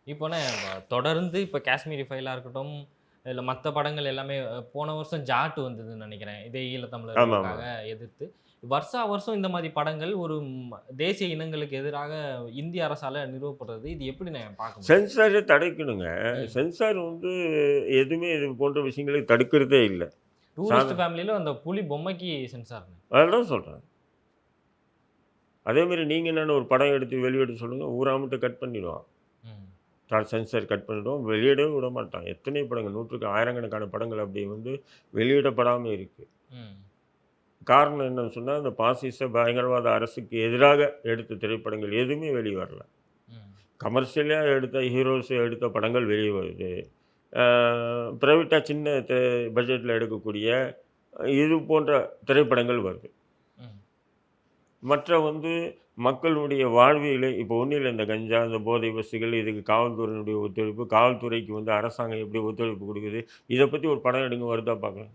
இப்போனா தொடர்ந்து இப்ப காஷ்மீரி ஃபைலா இருக்கட்டும், இல்ல மத்த படங்கள் எல்லாமே போன வருஷம் ஜாட் வந்ததுன்னு நெனைக்கிறேன். இதே ஆமாமா. ஈழத்தமிழர்களுக்காக எதிர்த்து. வருஷா வருஷம் இந்த மாரி படங்கள் ஒரு தேசிய இனங்களுக்கு எதிராக இந்திய அரசால நிறுவப்படுறது. இது எப்படி நான் பார்க்க முடியும்? சென்சார தடுக்கணுங்க. ம். சென்சார் எதுவுமே இது போன்ற விஷயங்களை தடுக்கிறதே இல்ல. சாத டூரிஸ்ட் ஃபேமிலில அந்த புலி பொம்மைக்கு சென்சார்ங்க. அதுதான் சொல்றேன். அதேமாரி நீங்க என்னன்னா ஒரு படம் எடுத்து வெளியிட சொல்லுங்க, ஊராமட்ட கட் பண்ணிடுவான். ம். சென்சார் கட் பண்ணிடுவான். வெளியிடவே விடமாட்டான். எத்தனை படங்கள், நூற்றுக்கு ஆயிரக்கணக்கான படங்கள் அப்படி வெளியிடப்படாம இருக்கு. ம். காரணம் என்னன்னு சொன்னா, அந்த பாசிச பயங்கரவாத அரசுக்கு எதிராக எடுத்த திரைப்படங்கள் எதுவுமே வெளிய வரல. ம். கமர்ஷியலா எடுத்த ஹீரோஸ் எடுத்த படங்கள் வெளிய வருது. அ பிரைவேட்டா சின்ன பட்ஜெட்ல எடுக்கக்கூடிய இது போன்ற திரைப்படங்கள் வருது. ம். மற்ற மக்களுடைய வாழ்வியலை இப்போ ஒண்ணும் இல்ல இந்த கஞ்சா, இந்த போதை வஸ்துகள் இதுக்கு காவல்துறையினுடைய ஒத்துழைப்பு, காவல்துறைக்கு அரசாங்கம் எப்படி ஒத்துழைப்பு குடுக்குது, இத பத்தி ஒரு படம் எடுங்க வருதா பார்க்கலாம்.